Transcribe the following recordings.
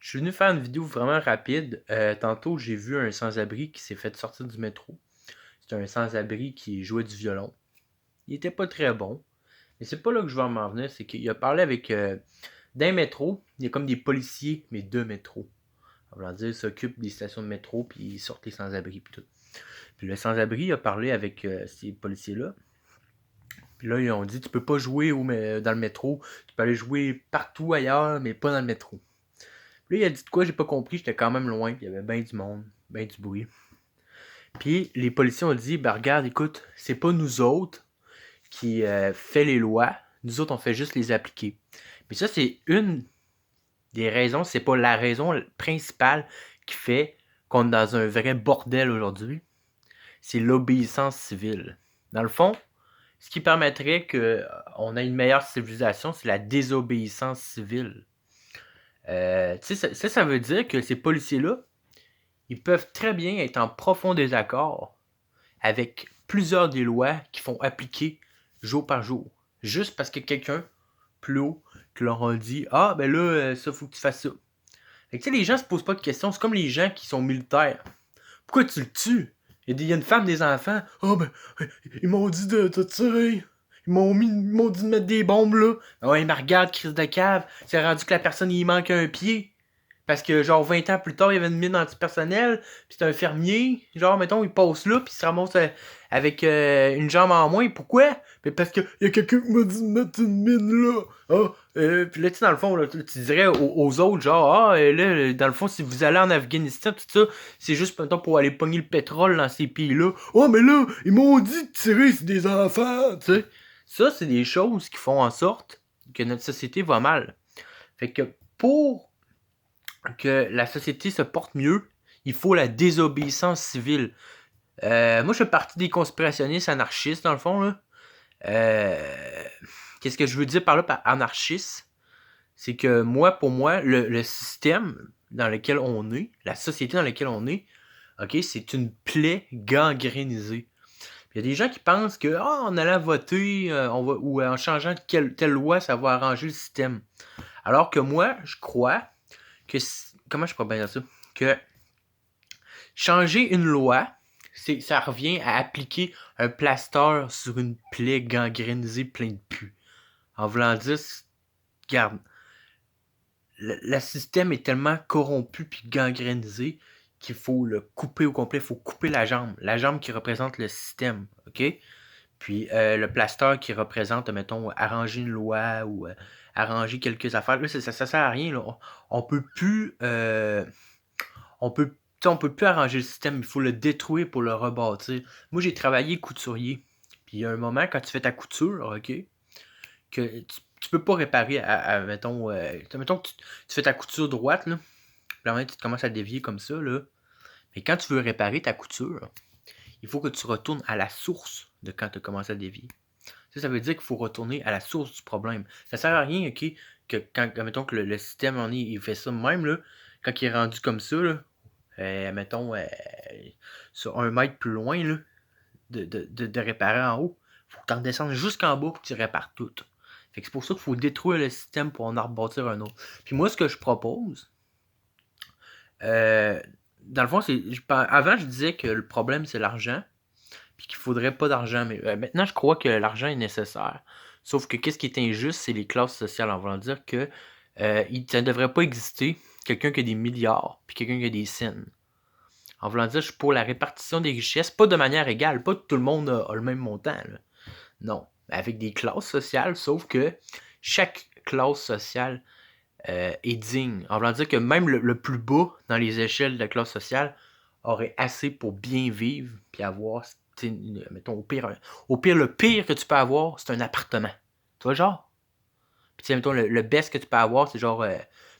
Je suis venu faire une vidéo vraiment rapide. Tantôt, j'ai vu un sans-abri qui s'est fait sortir du métro. C'est un sans-abri qui jouait du violon. Il était pas très bon. Mais c'est pas là que je veux m'en venir. C'est qu'il a parlé avec d'un métro. Il y a comme des policiers, mais deux métros. On va dire, ils s'occupent des stations de métro, puis ils sortent les sans-abri, puis tout. Puis le sans-abri a parlé avec ces policiers-là. Puis là, ils ont dit, tu peux pas jouer dans le métro. Tu peux aller jouer partout ailleurs, mais pas dans le métro. Puis là, il a dit de quoi, j'ai pas compris, j'étais quand même loin, puis il y avait bien du monde, bien du bruit. Puis les policiers ont dit, ben regarde, écoute, c'est pas nous autres qui fait les lois, nous autres on fait juste les appliquer. Mais ça, c'est une des raisons, c'est pas la raison principale qui fait qu'on est dans un vrai bordel aujourd'hui. C'est l'obéissance civile. Dans le fond, ce qui permettrait qu'on ait une meilleure civilisation, c'est la désobéissance civile. Ça veut dire que ces policiers-là, ils peuvent très bien être en profond désaccord avec plusieurs des lois qui font appliquer jour par jour. Juste parce que quelqu'un plus haut qui leur a dit ah ben là, ça faut que tu fasses ça. Fait que, les gens se posent pas de questions. C'est comme les gens qui sont militaires. Pourquoi tu le tues? Il y a une femme, des enfants. Ah ben, ils m'ont dit de tirer. Ils m'ont dit de mettre des bombes là. Ah ouais, mais regarde, crise de cave. C'est rendu que la personne, il manque un pied. Parce que, genre, 20 ans plus tard, il y avait une mine antipersonnelle, pis c'est un fermier, genre, mettons, il passe là, pis il se ramasse avec une jambe en moins. Pourquoi? Pis parce que y a quelqu'un qui m'a dit de mettre une mine là. Ah, pis là, tu sais, dans le fond, là, tu dirais aux autres, genre, là, dans le fond, si vous allez en Afghanistan, tout ça, c'est juste, mettons, pour aller pogner le pétrole dans ces pays-là. Oh, mais là, ils m'ont dit de tirer sur des enfants, tu sais. Ça, c'est des choses qui font en sorte que notre société va mal. Fait que, pour que la société se porte mieux, il faut la désobéissance civile. Moi, je fais partie des conspirationnistes anarchistes, dans le fond. Là. Qu'est-ce que je veux dire par là, par anarchiste? C'est que pour moi, le système dans lequel on est, la société dans laquelle on est, ok, c'est une plaie gangrénisée. Il y a des gens qui pensent que en allant voter ou en changeant telle loi, ça va arranger le système. Alors que moi, je crois que comment je pourrais bien dire ça? Que changer une loi, ça revient à appliquer un plaster sur une plaie gangrénisée plein de pus. En voulant dire, regarde, le système est tellement corrompu puis gangrénisé qu'il faut le couper au complet, il faut couper la jambe qui représente le système, ok? Puis le plaster qui représente, mettons, arranger une loi ou arranger quelques affaires. Là, ça sert à rien. Là. On peut plus. On peut plus arranger le système. Il faut le détruire pour le rebâtir. Moi, j'ai travaillé couturier. Puis il y a un moment, quand tu fais ta couture, ok, que tu peux pas réparer mettons, mettons que tu fais ta couture droite, là. Puis là, tu commences à dévier comme ça, là. Mais quand tu veux réparer ta couture, il faut que tu retournes à la source de quand tu as commencé à dévier. Ça veut dire qu'il faut retourner à la source du problème. Ça sert à rien, ok, que quand, mettons que le système il fait ça même, là, quand il est rendu comme ça, là, mettons, sur 1 mètre plus loin, là, de réparer en haut, faut que tu en descendes jusqu'en bas pour que tu répares tout. Fait que c'est pour ça qu'il faut détruire le système pour en rebâtir un autre. Puis moi, ce que je propose, dans le fond, avant, je disais que le problème, c'est l'argent, puis qu'il faudrait pas d'argent. Mais maintenant, je crois que l'argent est nécessaire. Sauf que qu'est-ce qui est injuste, c'est les classes sociales. En voulant dire que ça ne devrait pas exister quelqu'un qui a des milliards, puis quelqu'un qui a des cents. En voulant dire, je suis pour la répartition des richesses, pas de manière égale, pas tout le monde a le même montant. Là. Non, avec des classes sociales, sauf que chaque classe sociale est digne. En voulant dire que même le plus bas dans les échelles de la classe sociale aurait assez pour bien vivre, puis avoir, mettons, au pire, le pire que tu peux avoir, c'est un appartement. Tu vois, genre? Puis, mettons, le best que tu peux avoir, c'est genre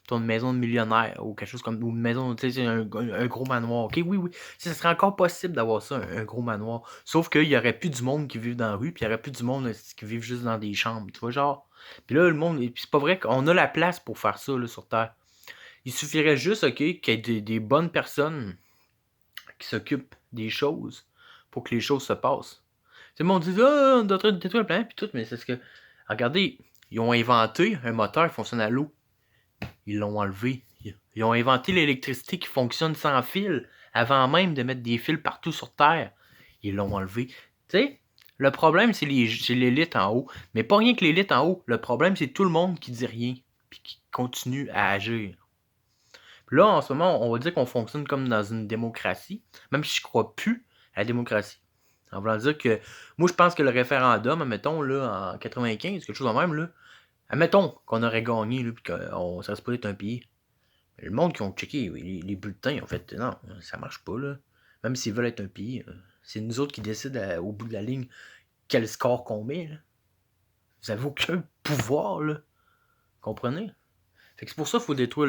une maison de millionnaire ou quelque chose comme. Ou une maison, tu sais, un gros manoir. Ok, oui. Ça serait encore possible d'avoir ça, un gros manoir. Sauf qu'il y aurait plus du monde qui vit dans la rue, puis il y aurait plus du monde qui vit juste dans des chambres. Tu vois, genre? Puis là, le monde. Puis c'est pas vrai qu'on a la place pour faire ça, là, sur Terre. Il suffirait juste, ok, qu'il y ait des bonnes personnes qui s'occupent des choses pour que les choses se passent. Tout le monde dit on est en train de détruire la planète puis tout, mais c'est ce que. Regardez, ils ont inventé un moteur qui fonctionne à l'eau. Ils l'ont enlevé. Ils ont inventé l'électricité qui fonctionne sans fil avant même de mettre des fils partout sur Terre. Ils l'ont enlevé. Tu sais, le problème, c'est l'élite en haut. Mais pas rien que l'élite en haut. Le problème, c'est tout le monde qui dit rien. Puis qui continue à agir. Puis là, en ce moment, on va dire qu'on fonctionne comme dans une démocratie. Même si je crois plus à la démocratie. En voulant dire que, moi, je pense que le référendum, admettons, là, en 95, quelque chose de même, là, admettons qu'on aurait gagné, là, puis qu'on serait supposé être un pays. Le monde qui ont checké les bulletins, ils ont fait, non, ça marche pas, là. Même s'ils veulent être un pays, c'est nous autres qui décident au bout de la ligne quel score qu'on met, là. Vous avez aucun pouvoir, là. Comprenez? Fait que c'est pour ça qu'il faut détruire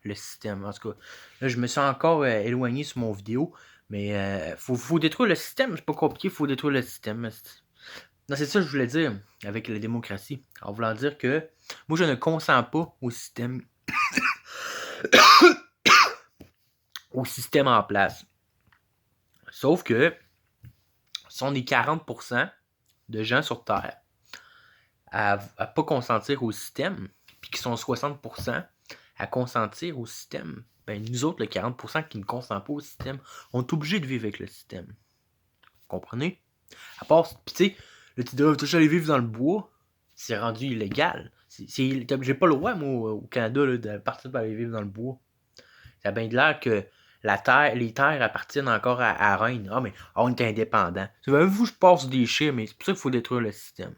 le système. En tout cas, là, je me suis encore éloigné sur mon vidéo. Mais faut détruire le système. C'est pas compliqué, faut détruire le système. Non, c'est ça que je voulais dire avec la démocratie. En voulant dire que moi, je ne consens pas au système en place. Sauf que si on est 40% de gens sur Terre à pas consentir au système, puis qui sont 60% à consentir au système, ben nous autres, le 40% qui ne consent pas au système, on est obligé de vivre avec le système. Vous comprenez? À part, tu sais, là, tu dois toujours aller vivre dans le bois, c'est rendu illégal. J'ai pas le droit, moi, au Canada, là, de partir pour aller vivre dans le bois. Ça a bien de l'air que les terres appartiennent encore à Reine. Ah, mais on est indépendant. Savez-vous, je passe des chiens, mais c'est pour ça qu'il faut détruire le système.